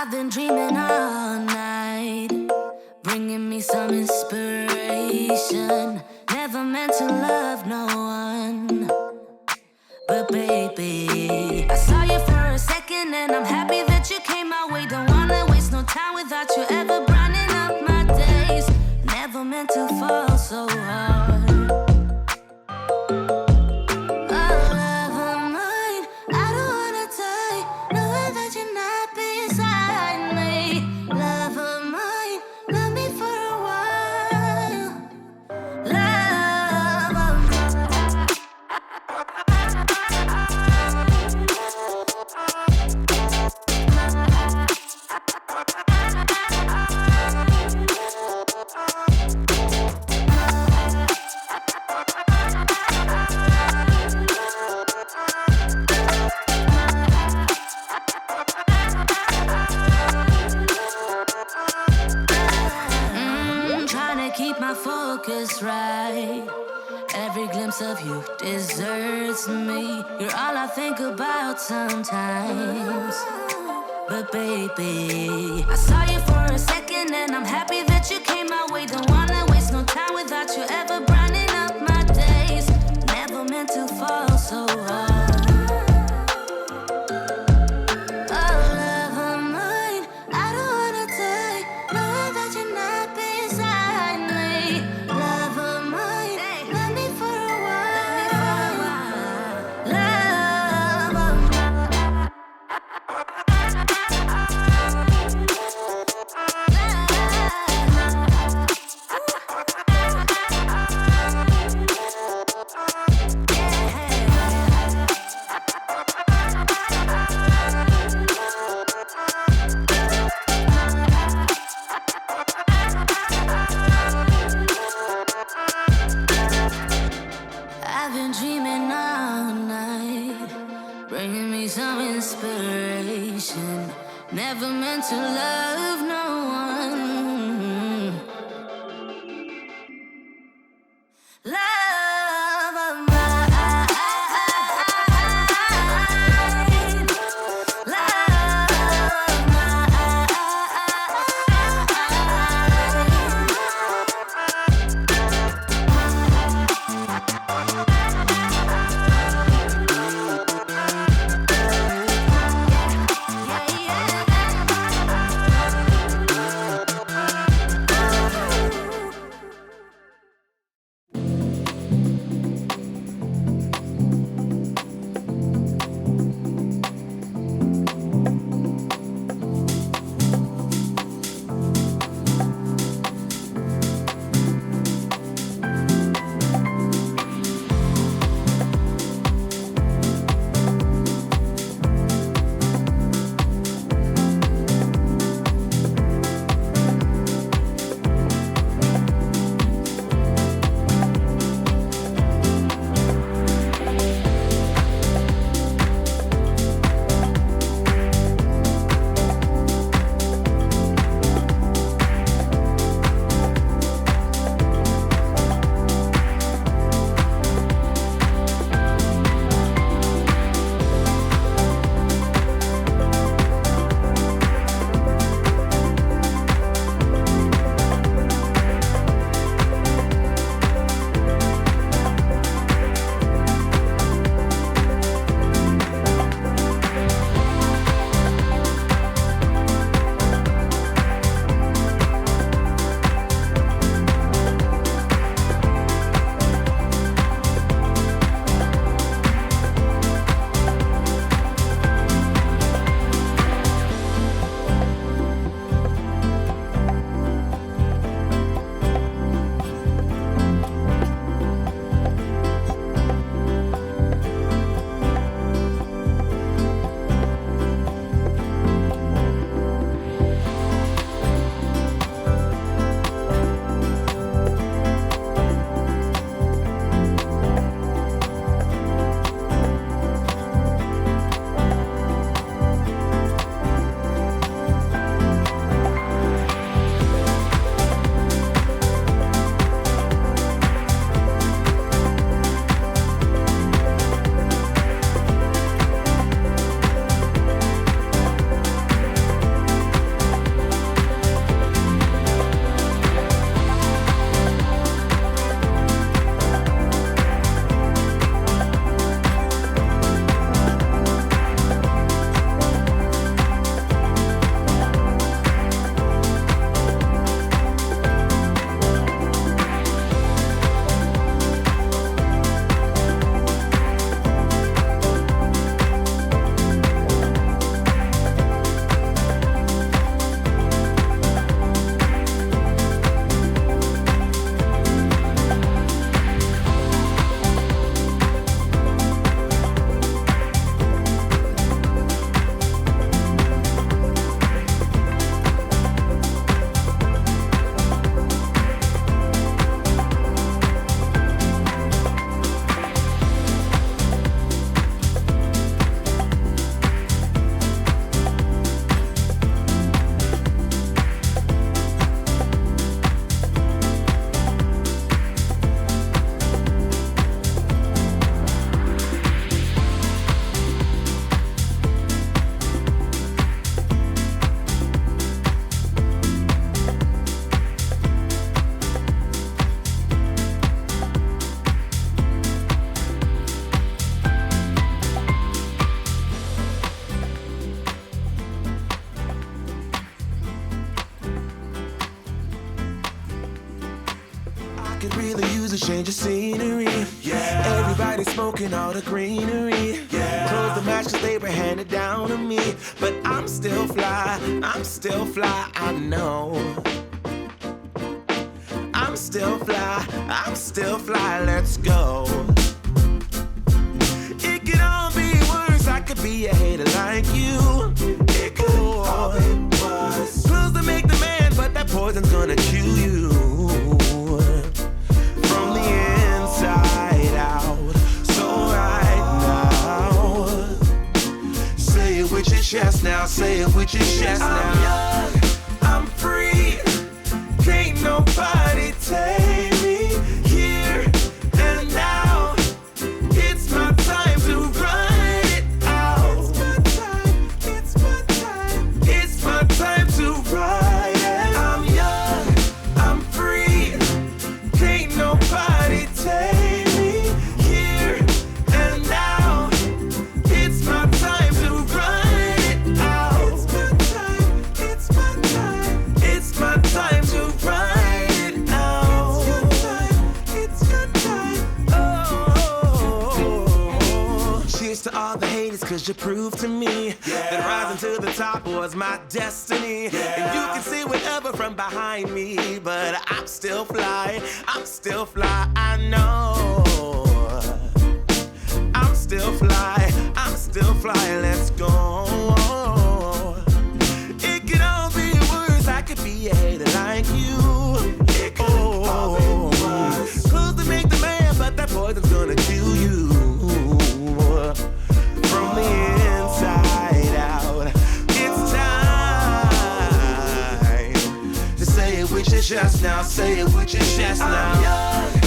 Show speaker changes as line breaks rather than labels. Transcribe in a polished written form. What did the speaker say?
I've been dreaming all night, bringing me some inspiration. Never meant to love no one, but baby, I saw you for a second and I'm happy that you came my way. Don't wanna waste no time without you ever brightening up my days. Never meant to fall so hard. Focus right. Every glimpse of you deserts me. You're all I think about sometimes. But baby, I saw you for a second and I'm happy that you came my way. Don't wanna waste no time without you ever brightening up my days. Never meant to fall so hard. Never meant to love no one. Love of mine. Love of mine.
could really use a change of scenery. Yeah. Everybody smoking all the greenery. Yeah. Close the match 'cause they were handed down to me. But I'm still fly, I know. I'm still fly, let's go. It could all be worse, I could be a hater like you. It could all be worse. Pills to make the man, but that poison's gonna kill you. From the inside out, so right now. Say it with your chest now, say it with your chest now. I'm young, I'm free, can't nobody take me here and now. It's my time to run it out. It's my time to ride it. I'm young, I'm free, can't nobody take me here and now. It's my time to run it out. It's my time to ride it out. It's your time. Oh, cheers to all the haters, 'cause you proved to me that rising to the top was my destiny. And you can see whatever from behind me, but I'm still fly, I know. I'm still fly, let's go. It could all be worse, I could be a hater like you. It could all be worse. Clothes to make the man, but that poison's gonna kill you. From the inside out, it's time to say it with your chest now, say it with your chest now. I'm young,